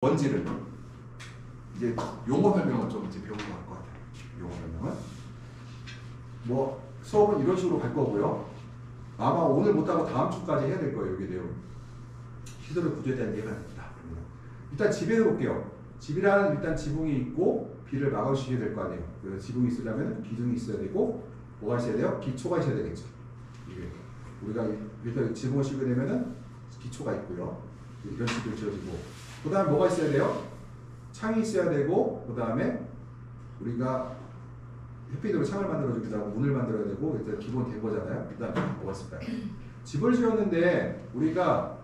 원지를 이제 용어 설명을 좀 이제 배우고 갈 것 같아요. 용어 설명은 뭐 수업은 이런 식으로 갈 거고요. 아마 오늘 못하고 다음 주까지 해야 될 거예요. 여기 내용. 시설의 구조에 대한 이해가 됩니다. 일단 집에 볼게요. 집이라는 일단 지붕이 있고 비를 막아주셔야 될 거 아니에요. 그래서 지붕이 있으려면 기둥이 있어야 되고 뭐가 있어야 돼요? 기초가 있어야 되겠죠. 이게 우리가 일단 지붕을 씌우게 되면은 기초가 있고요. 이런 식으로 지어지고 그 다음에 뭐가 있어야 돼요? 창이 있어야 되고 그 다음에 우리가 햇빛으로 창을 만들어주기도 하고 문을 만들어야 되고 일단 기본 된 거잖아요. 그 다음에 뭐가 있을까요? 집을 지었는데 우리가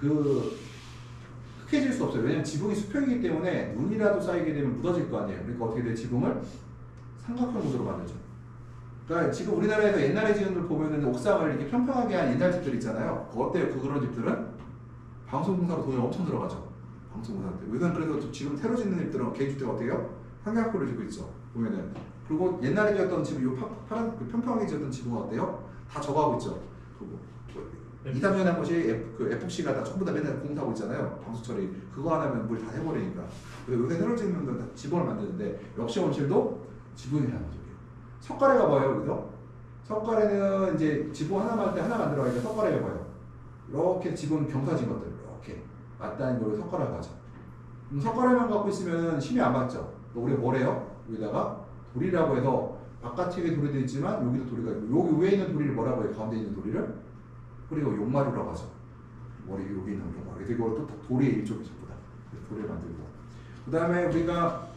흑해질 수 없어요. 왜냐면 지붕이 수평이기 때문에 눈이라도 쌓이게 되면 묻어질 거 아니에요. 그러니까 어떻게 돼? 지붕을 삼각형 구조로 만들죠. 그러니까 지금 우리나라에서 옛날에 지은 걸 보면은 옥상을 이렇게 평평하게 한 옛날 집들 있잖아요. 그거 어때요? 그런 집들은 방송공사로 돈이 엄청 들어가죠. 방송공사한테. 우리는 그래서 지금 새로 짓는 집들은 개주택 어떻게 해요? 삼각형으로 짓고 있죠. 보면은. 그리고 옛날에 지었던 집, 요 파란 평평하게 지었던 집은 어때요? 다 저거하고 있죠. 그리고 2, 3년에 한 번씩 FC가 다 전부 다 맨날 공사하고 있잖아요. 방수 처리. 그거 안 하면 물 다 해버리니까. 그래서 요새 새로 짓는 건 지붕을 만드는데 역시 온실도 지붕이라는 거죠. 석가래가 뭐예요, 여기서? 석가래는 이제 지붕 하나 만들 때 하나 만들어가니까 석가래가 뭐예요? 이렇게 지붕 경사진 것들 이렇게 맞닿는 걸 석가래라고 하죠. 석가래만 갖고 있으면 힘이 안 받죠. 우리가 뭐래요? 여기다가 돌이라고 해서 바깥쪽에 돌이 되어 있지만 여기도 돌이가 있고 여기 위에 있는 돌이를 뭐라고 해요? 가운데 있는 돌이를? 그리고 용마루라고 하죠. 머리 여기 있는 용마루. 그래서 이걸 또 돌의 일종이 전부 다. 돌을 만들고. 그 다음에 우리가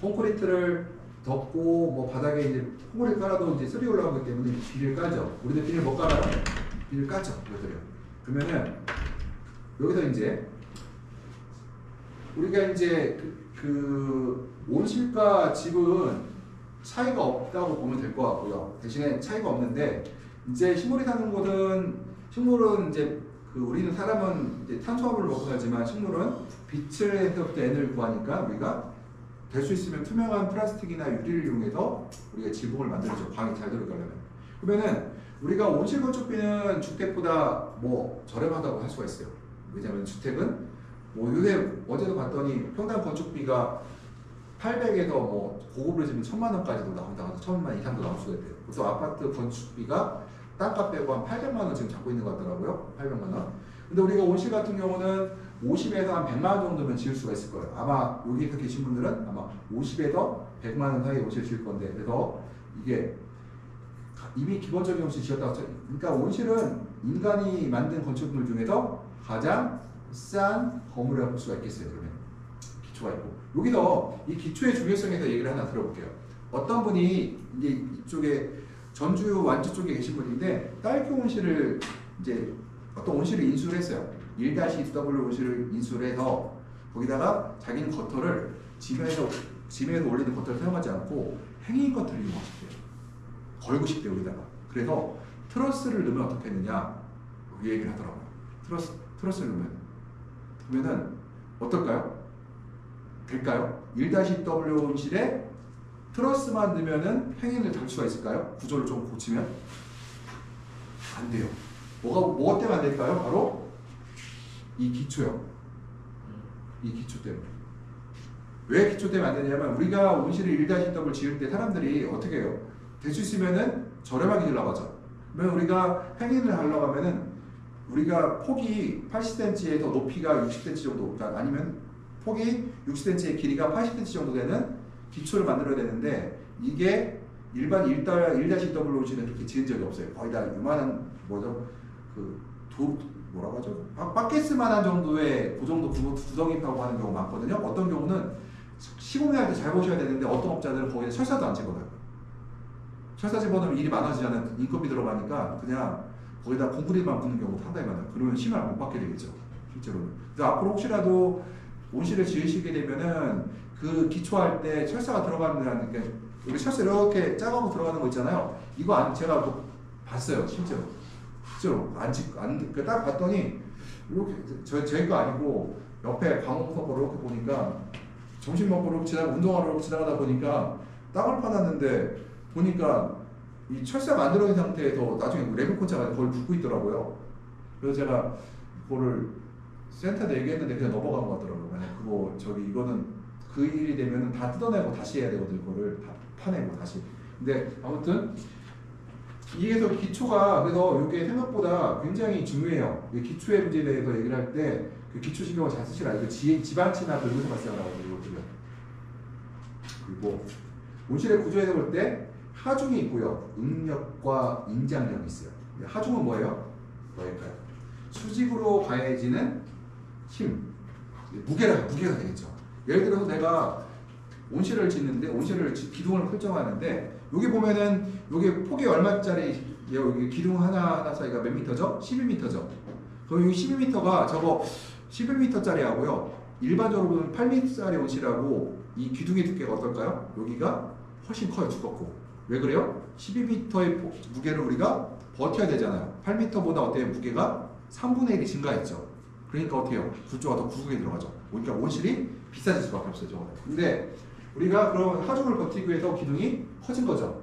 콘크리트를 덮고 뭐 바닥에 이제 콩을 깔아도 이제 쓸이 올라오기 때문에 비를 깔죠. 우리는 비를 못 깔아요. 비를 까죠. 그러면은 여기서 이제 우리가 이제 온실과 집은 차이가 없다고 보면 될 것 같고요. 대신에 차이가 없는데 이제 식물이 사는 곳은 식물은 이제 우리는 사람은 이제 탄수화물을 먹고 살지만 식물은 빛을에서부터 에너지를 구하니까 우리가 될 수 있으면 투명한 플라스틱이나 유리를 이용해서 우리가 지붕을 만들죠. 광이 잘 들어가려면. 그러면은 우리가 온실 건축비는 주택보다 뭐 저렴하다고 할 수가 있어요. 왜냐하면 주택은 뭐 요새 어제도 봤더니 평당 건축비가 800에서 뭐 고급으로 지면 1000만 원까지도 나온다고 해서 1000만 원 이상도 나올 수가 있대요. 그래서 아파트 건축비가 땅값 빼고 한 800만 원 지금 잡고 있는 것 같더라고요. 800만 원. 근데 우리가 온실 같은 경우는 50에서 한 100만 원 정도면 지을 수가 있을 거예요. 아마 여기서 계신 분들은 아마 50에서 100만 원 사이에 온실 지을 건데 그래서 이게 이미 기본적인 온실 지었다고 그러니까 온실은 인간이 만든 건축물 중에서 가장 싼 건물이라고 볼 수가 있겠어요. 그러면 기초가 있고 여기서 이 기초의 중요성에 대해서 얘기를 하나 들어볼게요. 어떤 분이 이제 이쪽에 전주 완주 쪽에 계신 분인데 딸기 온실을 이제 어떤 온실을 인수를 했어요. 1-2W 온실을 인수를 해서 거기다가 자기는 겉털을 지면에서 올리는 겉털을 사용하지 않고 행인 겉털을 이용하셨대요. 걸고 싶대요. 여기다가. 그래서 트러스를 넣으면 어떻게 했느냐 이 얘기를 하더라고요. 트러스를 그러면은 어떨까요? 될까요? 1-W 온실에 트러스만 넣으면은 행인을 달 수가 있을까요? 구조를 좀 고치면? 안 돼요. 뭐가 때문에 안 될까요? 바로 이 기초요. 이 기초 때문에. 왜 기초 때문에 안 되냐면 우리가 온실을 1-W 지을 때 사람들이 어떻게 해요? 될 수 있으면은 저렴하게 지으려고 하죠. 그러면 우리가 행인을 하려고 하면은 우리가 폭이 80cm에서 높이가 60cm 정도, 그러니까 아니면 폭이 60cm의 길이가 80cm 정도 되는 기초를 만들어야 되는데 이게 일반 1-W 온실은 그렇게 지은 적이 없어요. 거의 다 요만한 뭐라고 하죠? 바켓스만한 정도의 그 정도 구성입하고 하는 경우가 많거든요. 어떤 경우는 시공할 때 잘 보셔야 되는데 어떤 업자들은 거기에 철사도 안 집어넣어요. 철사 집어넣으면 일이 많아지잖아요. 인건비 들어가니까 그냥 거기다 콘크리트만 붓는 경우도 상당히 많아요. 그러면 힘을 못 받게 되겠죠. 실제로는. 그래서 앞으로 혹시라도 온실을 지으시게 되면은 그 기초할 때 철사가 들어가는 게 여기 철사 이렇게 작은 거 들어가는 거 있잖아요. 이거 제가 뭐 봤어요. 실제로 딱 봤더니 이렇게 제 거 아니고 옆에 방호석으로 이렇게 보니까 점심 먹고 운동하러 지나가다 보니까 땅을 파놨는데 보니까 이 철사 만들어 놓은 상태에서 나중에 레몬콘차가 거의 붙고 있더라고요. 그래서 제가 그거를 센터도 얘기했는데 그냥 넘어간 것 같더라고요. 만약 그거 저기 이거는 그 일이 되면은 다 뜯어내고 다시 해야 되거든. 이거를 다 파내고 다시. 근데 아무튼 이게서 기초가 그래서 이게 생각보다 굉장히 중요해요. 기초의 문제에 대해서 얘기를 할 때 그 기초 신경을 잘 쓰시라. 이거 지방치나 긁어서 발생하라고 이거들요. 그리고 온실의 구조에서 볼 때 하중이 있고요. 응력과 인장력이 있어요. 하중은 뭐예요? 뭐일까요? 수직으로 가해지는 힘, 무게가 되겠죠. 예를 들어서 내가 온실을 짓는데 기둥을 설정하는데 여기 보면은 여기 폭이 얼마짜리 여기 기둥 하나 사이가 몇 미터죠? 12미터죠. 그럼 여기 12미터가 저거 11m짜리 하고요. 일반적으로 보면 8m짜리 온실하고 이 기둥의 두께가 어떨까요? 여기가 훨씬 커요. 두껍고. 왜 그래요? 12m의 무게를 우리가 버텨야 되잖아요. 8m보다 어때요? 무게가 3분의 1이 증가했죠. 그러니까 어떻게 해요? 굴조가 더 구석에 들어가죠. 그러니까 온실이 비싸질 수밖에 없어요. 저거는. 근데 우리가 그럼 하중을 버티기 위해서 기둥이 커진 거죠.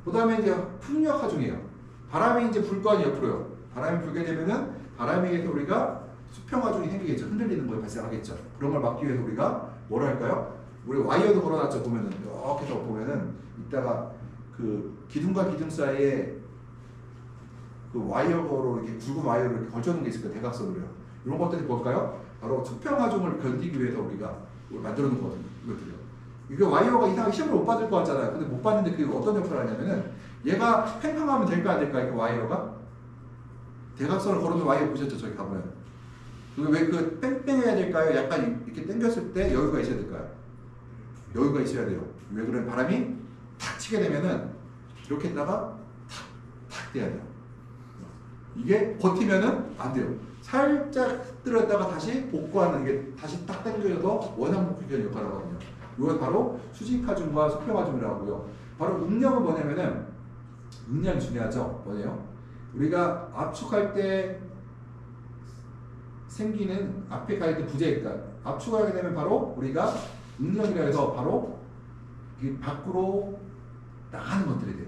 그 다음에 이제 풍력 하중이에요. 바람이 이제 불 거 아니에요. 옆으로요. 바람이 불게 되면은 바람에 의해서 우리가 수평 하중이 생기겠죠. 흔들리는 거에 발생하겠죠. 그런 걸 막기 위해서 우리가 뭐라 할까요? 우리 와이어도 걸어놨죠. 보면은 이렇게 해서 보면은 이따가 그 기둥과 기둥 사이에 그 와이어로 이렇게 굵은 와이어를 이렇게 걸쳐놓은 게 있을 거예요. 대각선으로요. 이런 것들이 뭘까요? 바로 수평 하중을 견디기 위해서 우리가 만들어 놓은 거거든요. 이것들이요. 이게 와이어가 이상하게 시험을 못 받을 것 같잖아요. 근데 못 받는데 그게 어떤 역할을 하냐면은 얘가 팽팽하면 될까 안 될까? 이 와이어가 대각선을 걸어놓은 와이어 보셨죠? 저기 가보면. 왜 그 뺑뺑해야 될까요? 약간 이렇게 당겼을 때 여유가 있어야 될까요? 여유가 있어야 돼요. 왜 그래? 바람이 탁 치게 되면은 이렇게 했다가 탁 돼야 돼요. 이게 버티면은 안 돼요. 살짝 들었다가 다시 복구하는 게 다시 딱 당겨져서 원상 복귀하는 역할을 하거든요. 이건 바로 수직하중과 수평하중이라고 하고요. 바로 응력은 뭐냐면은 응력이 중요하죠. 뭐예요? 우리가 압축할 때 생기는 앞에 갈 때 부재니까 압축하게 되면 바로 우리가 응력이라 해서 바로 밖으로 나가는 것들이 돼요.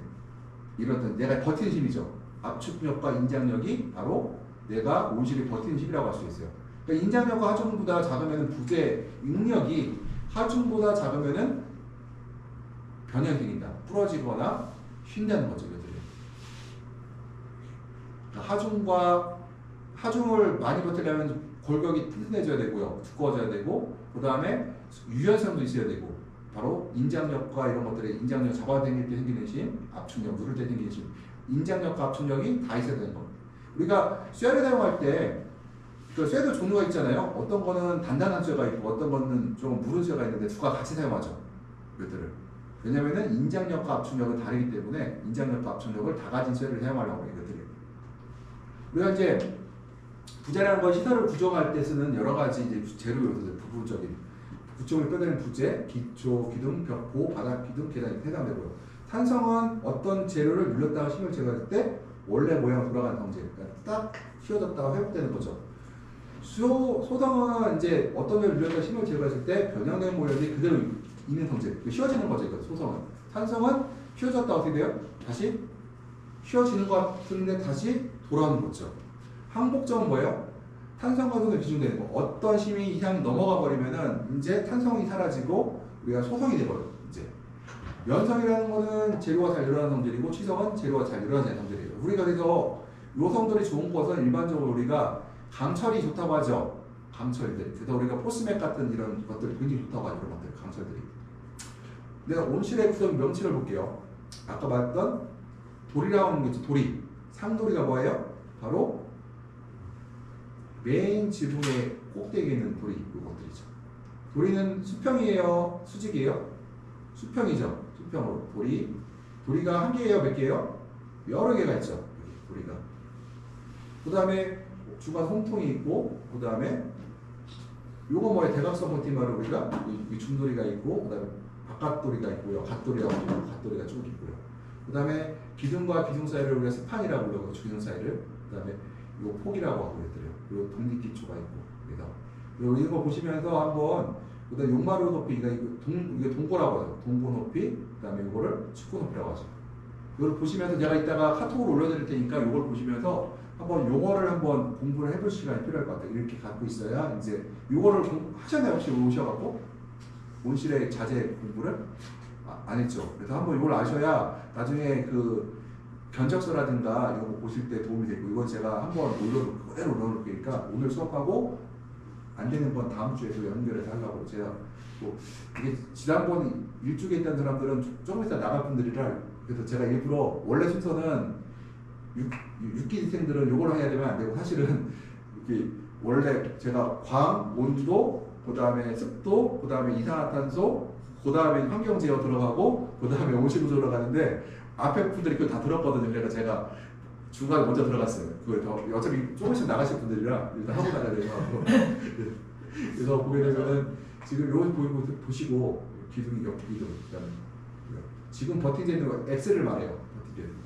이런 내가 버티는 힘이죠. 압축력과 인장력이 바로 내가 온실이 버티는 힘이라고 할 수 있어요. 그러니까 인장력과 하중보다 작으면 부재 응력이 하중보다 작으면은 변형이 생긴다. 부러지거나 쉰다는 거죠. 이것들이. 그러니까 하중을 많이 버티려면 골격이 튼튼해져야 되고요. 두꺼워져야 되고 그 다음에 유연성도 있어야 되고 바로 인장력과 이런 것들이 인장력 잡아당길 때 생기는 힘, 압축력, 누를 때 생기는 힘 인장력과 압축력이 다 있어야 되는 겁니다. 우리가 쇠를 사용할 때 그 쇠도 종류가 있잖아요. 어떤 거는 단단한 쇠가 있고 어떤 거는 좀 무른 쇠가 있는데 두 가지 같이 사용하죠. 이것들을. 왜냐면은 인장력과 압축력은 다르기 때문에 인장력과 압축력을 다 가진 쇠를 사용하려고 해요. 이것들이. 우리가 이제 부재라는 건 시설을 구조할 때 쓰는 여러 가지 이제 재료로서 부분적인 구조물 뼈대는 부재, 기초, 기둥, 벽보, 바닥, 기둥, 계단이 해당되고요. 탄성은 어떤 재료를 눌렀다가 힘을 제거할 때 원래 모양으로 돌아가는 성질. 그러니까 딱 휘어졌다가 회복되는 거죠. 소성은 이제 어떤 재료를 눌렀다가 힘을 제거했을 때 변형된 모양이 그대로 있는 성질. 휘어지는 거죠. 이거 소성은. 탄성은 휘어졌다 어떻게 돼요? 다시 휘어지는 것 같은데 다시 돌아오는 거죠. 항복점은 뭐예요? 탄성과 소성이 기준되는 거. 어떤 힘이 이상 넘어가 버리면은 이제 탄성이 사라지고 우리가 소성이 돼버려요. 이제 연성이라는 거는 재료가 잘 늘어나는 성질이고 치성은 재료가 잘 늘어나지 않는 성질이에요. 우리가 그래서 요성들이 좋은 것은 일반적으로 우리가 강철이 좋다고 하죠. 강철들. 그래서 우리가 포스맥 같은 이런 것들이 굉장히 좋다고 하죠. 이런 것들 강철들이. 내가 온실의 구성 명칭을 볼게요. 아까 말했던 돌이라고 하는 게 있죠. 돌이. 상돌이가 뭐예요? 바로 메인 지붕의 꼭대기에 있는 돌이 이것들이죠. 돌이는 수평이에요? 수직이에요? 수평이죠. 수평으로. 돌이가 한 개예요? 몇 개예요? 여러 개가 있죠. 돌이가. 그 다음에 중간 홍통이 있고 그 다음에 요거 뭐예요? 대각선 버티마를 우리가 이 중돌이가 있고 그 다음에 바깥돌이가 있고요. 갓돌이라고 하고 갓돌이가 쭉 있고요. 그 다음에 기둥과 기둥 사이를 우리가 스판이라고 불러요. 기둥 사이를. 그 다음에 이거 폭이라고 하고 그랬더래요. 그리고 독립기초가 있고 그래서 이거 보시면서 한번 그다음 용마루 높이가 이게 동고라고 하죠. 동고 높이. 그다음에 이거를 축구 높이라고 하죠. 이걸 보시면서 제가 이따가 카톡으로 올려드릴 테니까 이걸 보시면서 한번 용어를 한번 공부를 해볼 시간이 필요할 것 같아요. 이렇게 갖고 있어야 이제 요거를 하셨나요? 혹시 오셔갖고 온실의 자재 공부를 안 했죠. 그래서 한번 이걸 아셔야 나중에 그 견적서라든가 이런 거 보실 때 도움이 되고 이건 제가 한번 그대로 올려놓으니까 오늘 수업하고 안 되는 건 다음 주에도 연결해서 하려고 제가 뭐 이게 지난번 일주에 있던 사람들은 조금 있다 나갈 분들이라 그래서 제가 일부러 원래 순서는 6기생들은 요걸 해야 되면 안 되고 사실은 이렇게 원래 제가 광, 온도, 그 다음에 습도, 그 다음에 이산화탄소, 그 다음에 환경제어 들어가고 그 다음에 온실로 들어가는데 앞에 분들이 그거 다 들었거든요. 그래서 제가 중간에 먼저 들어갔어요. 그거 더 어차피 조금씩 나가실 분들이라 일단 하고 나가야 돼서 그래서 보게 되면은 지금 요거 보시고 기둥이 기둥 그다음에 지금 버티게 있는 거 X를 말해요. 버티게 있는 거.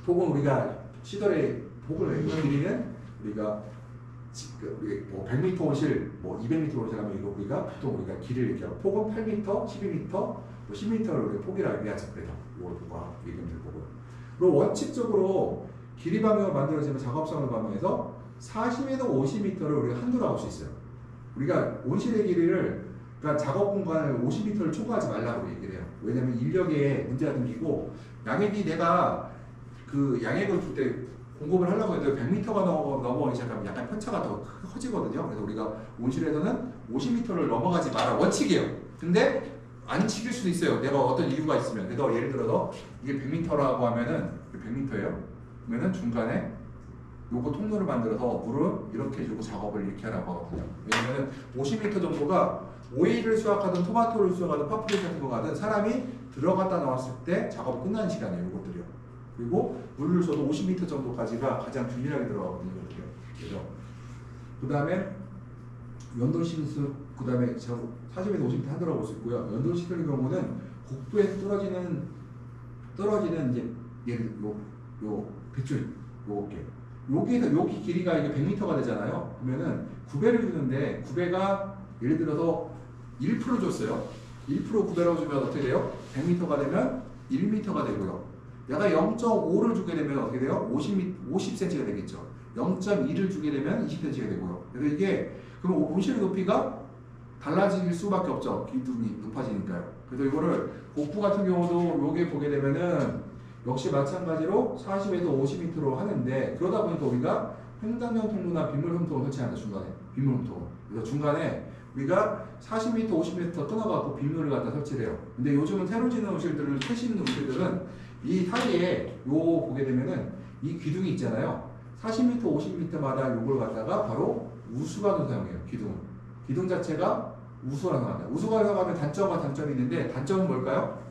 폭은 우리가 시설의 폭을 길이는 우리가 뭐 100m 옷을 뭐 200m 옷을 하면 이거 우리가 보통 우리가 길이를 얘기하고 폭은 8m, 12m, 뭐 10m를 우리가 폭이라고 얘기하죠. 그래서 이걸 보고 얘기하면 될 거고요. 그리고 원칙적으로 길이 방향을 만들어지면 작업성을 반영해서 40m, 50m를 우리가 한도로 할 수 있어요. 우리가 온실의 길이를 그러니까 작업 공간을 50m를 초과하지 말라고 얘기를 해요. 왜냐면 인력에 문제가 생기고 양액이 내가 그 양액을 줄 때 공급을 하려고 해도 100m가 넘어가기 시작하면 약간 편차가 더 커지거든요. 그래서 우리가 온실에서는 50m를 넘어가지 마라 원칙이에요. 근데 안 지킬 수도 있어요. 내가 어떤 이유가 있으면. 그래서 예를 들어서 이게 100m라고 하면은 100m예요. 그러면은 중간에 요거 통로를 만들어서 물을 이렇게 주고 작업을 이렇게 하라고 하거든요. 왜냐면은 50m 정도가 오이를 수확하든 토마토를 수확하든 파프리 같은 거 가든 사람이 들어갔다 나왔을 때 작업이 끝나는 시간이에요. 요것들이요. 그리고 물을 줘도 50m 정도까지가 가장 균일하게 들어가거든요. 이렇게. 그죠? 그 다음에 연도 시술, 그 다음에 40에서 50m 하더라고 볼 수 있고요. 연도 시술의 경우는 국도에서 떨어지는 이제 예를 요 빗줄 요게 여기에서 여기 길이가 이게 100m가 되잖아요. 그러면은 9배를 주는데 9배가 예를 들어서 1% 줬어요. 1% 9배라고 주면 어떻게 돼요? 100m가 되면 1m가 되고요. 내가 0.5를 주게 되면 어떻게 돼요? 50cm가 되겠죠. 0.2를 주게 되면 20cm가 되고요. 그래서 이게 그럼 온실의 높이가 달라질 수밖에 없죠. 기둥이 높아지니까요. 그래서 이거를 복부 같은 경우도 여기 보게 되면은 역시 마찬가지로 40에서 50m로 하는데 그러다 보니까 우리가 횡단형 통로나 빗물 흠통을 설치한다. 중간에 빗물 흠통. 그래서 중간에 우리가 40m, 50m 끊어갖고 빗물을 갖다 설치를 해요. 근데 요즘은 새로 짓는 온실들을 캐시는 온실들은 이 사이에 요 보게 되면은 이 기둥이 있잖아요. 40m, 50m마다 요걸 갖다가 바로 우수관을 사용해요. 기둥 자체가 우수관을 사용한다. 우수관을 사용하면 단점과 단점이 있는데 단점은 뭘까요?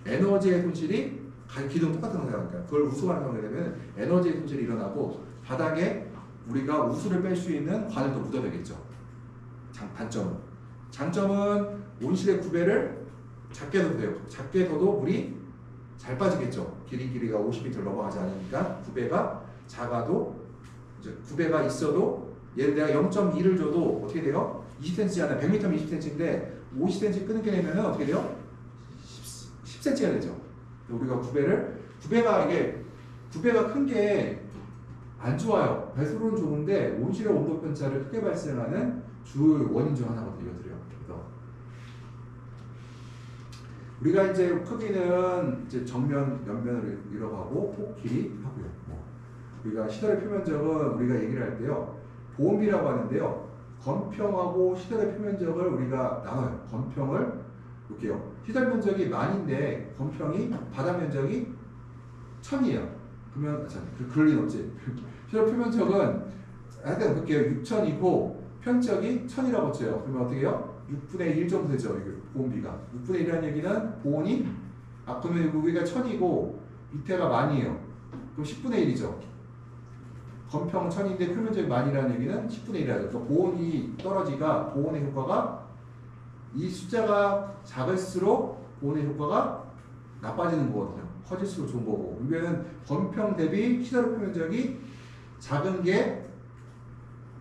에너지의 손실이 기둥 똑같은 거 사용하니까 그걸 우수관을 사용하게 되면 에너지의 손실이 일어나고 바닥에 우리가 우수를 뺄 수 있는 관을 또 묻어야 되겠죠. 단점은. 장점은 온실의 구배를 작게 둬도 돼요. 작게 둬도 물이 잘 빠지겠죠. 길이가 50m를 넘어가지 않으니까 9배가 작아도 이제 9배가 있어도 얘를 내가 0.2를 줘도 어떻게 돼요? 20cm잖아요. 100m면 20cm인데 50cm 끊게 되면 어떻게 돼요? 10cm가 되죠. 우리가 9배가 이게 9배가 큰 게 안 좋아요. 배수로는 좋은데 온실의 온도 편차를 크게 발생하는 주 원인 중 하나거든요. 이것들이요. 그래서 우리가 이제 크기는 이제 정면, 옆면을 이뤄가고 폭, 길이 하고요. 우리가 시설의 표면적은 우리가 얘기를 할 때요. 보온비라고 하는데요. 건평하고 시설의 표면적을 우리가 나눠요. 건평을 볼게요. 시설 면적이 만인데 건평이 바닥 면적이 1000이에요. 그러면 그럴 리는 없지. 시설 표면적은 하여튼 볼게요. 6000이고 편적이 1000이라고 쳐요. 그러면 어떻게 해요? 6분의 1 정도 되죠. 이게 보온비가. 6분의 1이라는 얘기는 보온이 그러면 여기가 1000이고 밑에가 만이에요. 그럼 10분의 1이죠. 건평은 1000인데 표면적이 만이라는 얘기는 10분의 1이라죠. 그러니까 보온이 떨어지가 보온의 효과가 이 숫자가 작을수록 보온의 효과가 나빠지는 거거든요. 커질수록 좋은 거고. 이거는 건평 대비 시설 표면적이 작은 게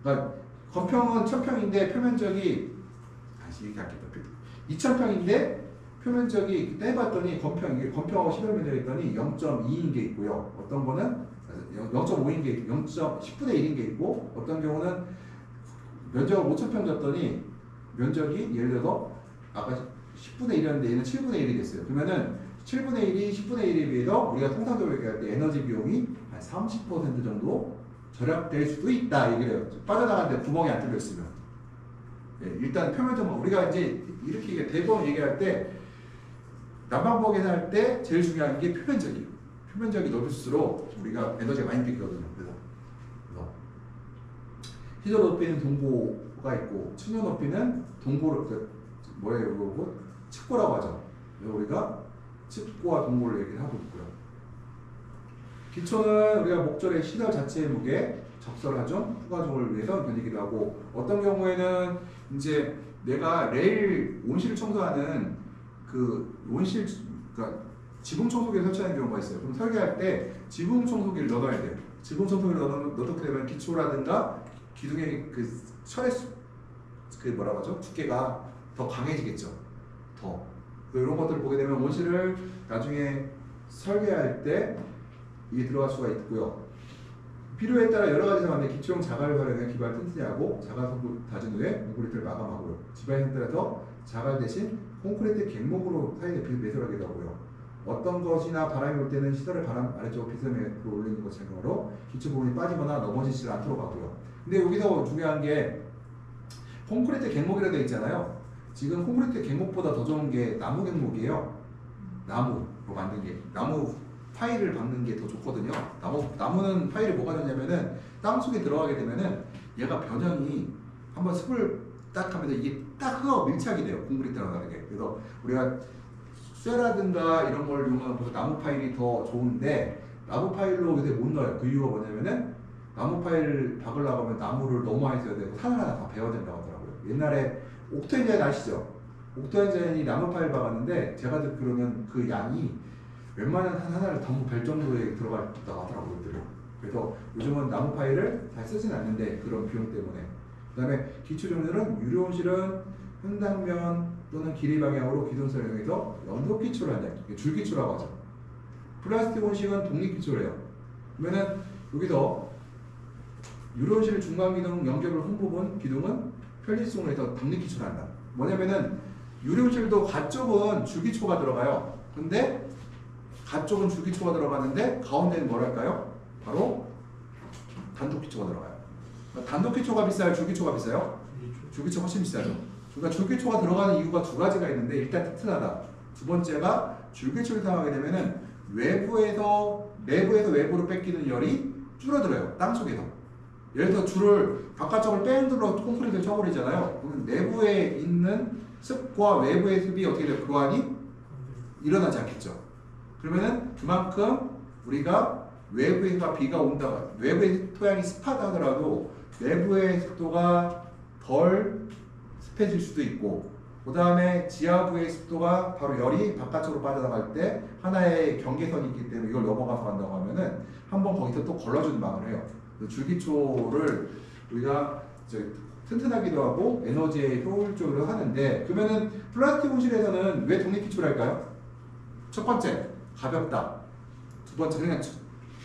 그러니까 건평은 1000평인데 표면적이 다시 얘기할게요. 2000평인데 표면적이 그때 해봤더니 건평하고 시설 면적이 했더니 0.2인 게 있고요. 어떤 거는 0.5인 게 10분의 1인 게 있고 어떤 경우는 면적을 5,000평 줬더니 면적이 예를 들어서 아까 10분의 1이었는데 얘는 7분의 1이 됐어요. 그러면은 7분의 1이 10분의 1에 비해서 우리가 통상적으로 얘기할 때 에너지 비용이 한 30% 정도 절약될 수도 있다 얘기를 해요. 빠져나가는데 구멍이 안 뚫려 있으면. 예, 일단 표면적으로 우리가 이제 이렇게 대부분 얘기할 때 난방부엌 계산할 때 제일 중요한 게 표면적이에요. 표면적이 넓을수록 우리가 에너지가 많이 뺏기거든요. 그래서 시설 높이는 동고가 있고 측면 높이는 동고를 뭐예요? 그거 측고라고 하죠. 그래서 우리가 측고와 동고를 얘기를 하고 있고요. 기초는 우리가 목절의 시설 자체의 무게, 적설하점, 후가종을 위해서 견디기도 하고 어떤 경우에는 이제 내가 레일 온실을 청소하는 그 온실 그러니까 지붕 청소기를 설치하는 경우가 있어요. 그럼 설계할 때 지붕 청소기를 넣어야 돼요. 지붕 청소기를 넣게 되면 기초라든가 기둥의 그 철의 그 뭐라고 하죠? 두께가 더 강해지겠죠. 더. 이런 것들을 보게 되면 온실을 나중에 설계할 때 이게 들어갈 수가 있고요. 필요에 따라 여러 가지 상황에 기초용 자갈을 활용해 기반을 튼튼히 하고 자갈 성분 다진 후에 콘크리트를 마감하고요. 지방에 따라서 자갈 대신 콘크리트 갱목으로 사이에 매설하기도 하고요. 어떤 것이나 바람이 올 때는 시설을 바람 아래쪽으로 비스듬하게 올리는 것처럼 기초 부분이 빠지거나 넘어지지 않도록 하고요. 근데 여기서 중요한 게 콘크리트 갱목이라고 되어 있잖아요. 지금 콘크리트 갱목보다 더 좋은 게 나무 갱목이에요. 나무로 만든 게 나무 파일을 박는 게 더 좋거든요. 나무는 파일이 뭐가 좋냐면은 땅속에 들어가게 되면은 얘가 변형이 한번 습을 딱 하면서 이게 딱 흙하고 밀착이 돼요. 콘크리트랑 다르게. 그래서 우리가 쇠라든가 이런 걸 이용하는 것보다 나무 파일이 더 좋은데 나무 파일로 요새 못 넣어요. 그 이유가 뭐냐면은 나무 파일 박으려고 하면 나무를 너무 많이 써야 되고 산을 하나 다 베어야 된다고 하더라고요. 옛날에 옥토엔자인 아시죠? 옥토엔자인이 나무 파일 박았는데 제가 듣기로는 그 양이 웬만한 산 하나를 다 벨 정도에 들어갔다고 하더라고요. 그래서 요즘은 나무 파일을 잘 쓰진 않는데 그런 비용 때문에. 그 다음에 기초 종류는 유료온실은 현당면 또는 길이 방향으로 기둥선을 이용해서 연속 기초를 한다. 줄기초라고 하죠. 플라스틱 온실은 독립 기초래요. 그러면은 여기서 유료온실 중간 기둥 연결을 한 부분 기둥은 편리성을 해서 독립 기초를 한다. 뭐냐면은 유료온실도 가쪽은 줄기초가 들어가요. 근데 가쪽은 줄기초가 들어가는데 가운데는 뭐랄까요? 바로 단독기초가 들어가요. 단독기초가 비싸요? 줄기초가 비싸요? 줄기초가 훨씬 비싸죠. 그러니까 줄기초가 들어가는 이유가 두 가지가 있는데 일단 튼튼하다. 두 번째가 줄기초를 사용하게 되면은 내부에서 외부로 뺏기는 열이 줄어들어요. 땅속에서. 예를 들어 줄을 바깥쪽을 빼들어 콘크리트를 쳐버리잖아요. 그럼 내부에 있는 습과 외부의 습이 어떻게 돼요? 교환이 일어나지 않겠죠. 그러면은 그만큼 우리가 외부에가 비가 온다, 외부의 토양이 습하다 하더라도 내부의 습도가 덜 습해질 수도 있고, 그 다음에 지하부의 습도가 바로 열이 바깥쪽으로 빠져나갈 때 하나의 경계선이 있기 때문에 이걸 넘어가서 간다고 하면은 한번 거기서 또 걸러주는 방을 해요. 줄기초를 우리가 튼튼하기도 하고 에너지에 효율적으로 하는데, 그러면은 플라스틱 온실에서는 왜 독립기초를 할까요? 첫 번째, 가볍다. 두 번째, 그냥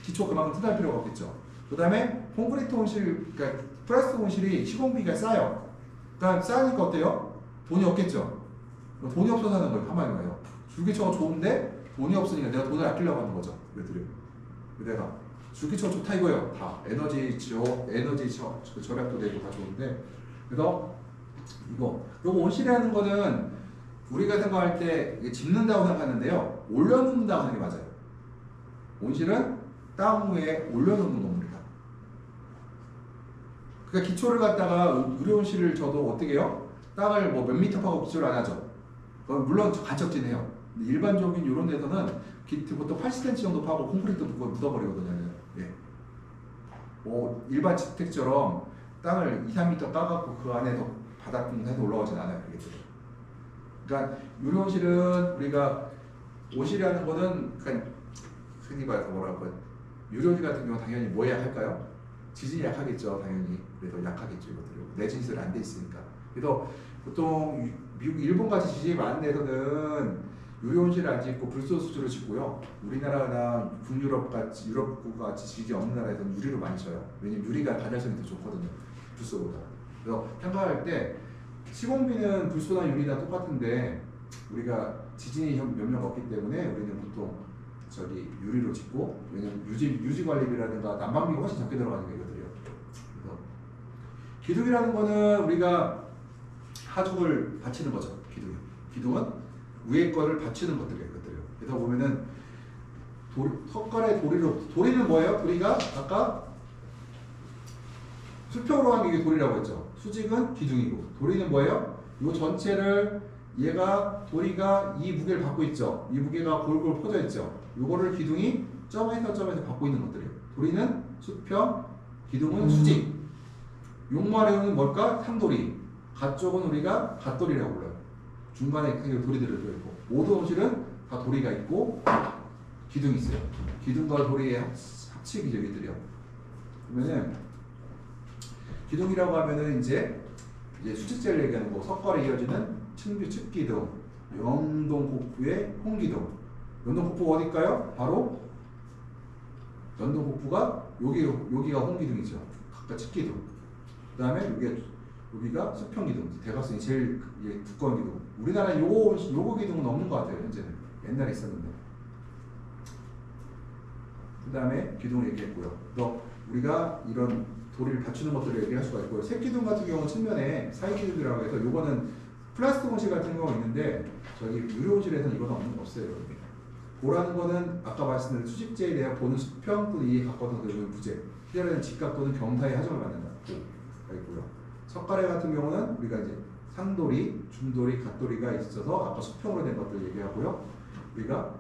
기초 그만큼 튼튼할 필요가 없겠죠. 그 다음에 콘크리트 온실, 그러니까 플라스틱 온실이 시공비가 싸요. 그러니까 싸니까 어때요? 돈이 없겠죠. 돈이 없어서 하는 거예요. 한마디로 해요. 줄기초가 좋은데 돈이 없으니까 내가 돈을 아끼려고 하는 거죠. 내가 줄기초가 좋다 이거예요. 다 에너지 절약도 되고 다 좋은데, 그래서 이거 그리고 온실에 하는 거는 우리가 생각할 때 짓는다고 생각하는데요, 올려놓는다고 하는 게 맞아요. 온실은 땅 위에 올려놓는 겁니다. 그러니까 기초를 갖다가 유료온실을 저도 어떻게 해요? 땅을 뭐 몇 미터 파고 기초를 안 하죠. 물론 간척지네요. 일반적인 이런 데서는 보통 80cm 정도 파고 콘크리트 묻어버리거든요. 예. 뭐 일반 주택처럼 땅을 2, 3m 따갖고 그 안에서 바닥공사해서 올라오진 않아요. 그러니까 유료온실은 우리가 온실이라는 거는 그러니까 흔히 말해서 뭐라고 유료온실 같은 경우 당연히 뭐 약할까요? 지진이 약하겠죠. 당연히. 그래서 약하겠죠. 이것들이 내진 시설이 안 돼 있으니까. 그래서 보통 미국, 일본 같이 지진이 많은 데서는 유리온실 안 짓고 불소수주로 짓고요. 우리나라나 북유럽 같이 유럽국가 같이 지지 없는 나라에서는 유리로 많이 쳐요. 왜냐면 유리가 단열성이 더 좋거든요. 불소보다. 그래서 생각할 때 시공비는 불소나 유리나 똑같은데 우리가 지진이 몇 명 없기 때문에 우리는 보통 저기 유리로 짓고, 왜냐면 유지 관리비라든가 난방비가 훨씬 적게 들어가는 거거든요. 그래서 기둥이라는 거는 우리가 하중을 받치는 거죠. 기둥은 위에 거를 받치는 것들이에요. 그래서 보면은 석가래 도리는 뭐예요? 도리가 아까 수평으로 한 게 도리라고 했죠. 수직은 기둥이고, 도리는 뭐예요? 이 전체를 도리가 이 무게를 받고 있죠. 이 무게가 골골 퍼져 있죠. 요거를 기둥이 점에서 받고 있는 것들이에요. 도리는 수평, 기둥은 수직. 용마레는 뭘까? 상도리. 갓쪽은 우리가 갓도리라고 불러요. 중간에 도리들을 들어있고, 모든 온실은 다 도리가 있고 기둥이 있어요. 기둥과 도리의 합치기 여기들이요. 그러면은 기둥이라고 하면은 이제 수직재를 얘기하는 거, 석가래 이어지는 측기둥, 영동곡부의 홍기둥. 영동곡부가 어딜까요? 바로 영동곡부가 여기가 홍기둥이죠. 각각 측기둥. 그 다음에 여기가 수평기둥, 대각선이 제일 두꺼운 기둥. 우리나라에 요거 기둥은 없는 것 같아요. 현재는. 옛날에 있었는데. 그 다음에 기둥을 얘기했고요. 또 우리가 이런 도리를 갖추는 것들을 얘기할 수가 있고요. 색기둥 같은 경우는 측면에 사이기둥이라고 해서 요거는 플라스틱 온실 같은 경우가 있는데, 저기 유료 온실에서는 이거는 없어요. 보라는 거는 아까 말씀드린 수직재에 대한 보는 수평 또는 이에 가까운 그런 부재, 희열에는 직각 또는 경사의 하정을 받는다. 있고요. 석가래 같은 경우는 우리가 이제 상도리, 중도리, 갓도리가 있어서 아까 수평으로 된 것들 얘기하고요. 우리가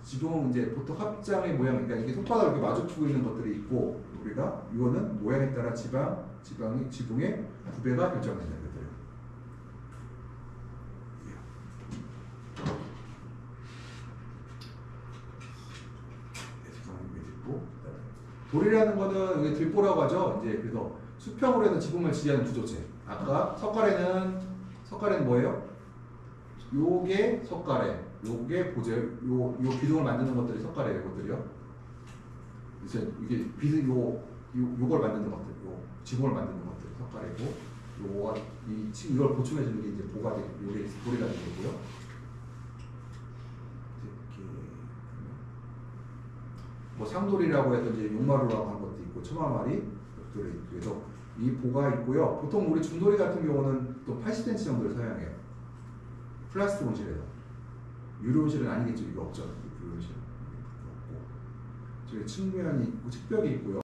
지붕은 이제 보통 합장의 모양, 그러니까 이게 손바닥으로 이렇게 마주치고 있는 것들이 있고, 우리가 이거는 모양에 따라 지붕의 구배가 결정된다. 도리라는 거는 이게 들보라고 하죠. 이제 그래서 수평으로 해서 지붕을 지지하는 구조체. 아까 석가래는 뭐예요? 요게 석가래, 요게 보제, 요 기둥을 만드는 것들이 석가래의 것들이요. 그래서 이게 요걸 만드는 것들, 요 지붕을 만드는 것들이 석가래고, 이걸 보충해주는 게 이제 보가 되고, 요게 도리가 되고요. 뭐 상돌이라고 해서 이제 용마루라고 하는 것도 있고, 처마마리 그래서 이 보가 있고요. 보통 우리 중돌이 같은 경우는 또 80cm 정도를 사용해요. 플라스틱 온실에서. 유리 온실은 아니겠죠. 이거 없죠. 유리 온실은 없고, 저기 측면이 있고 측벽이 있고요.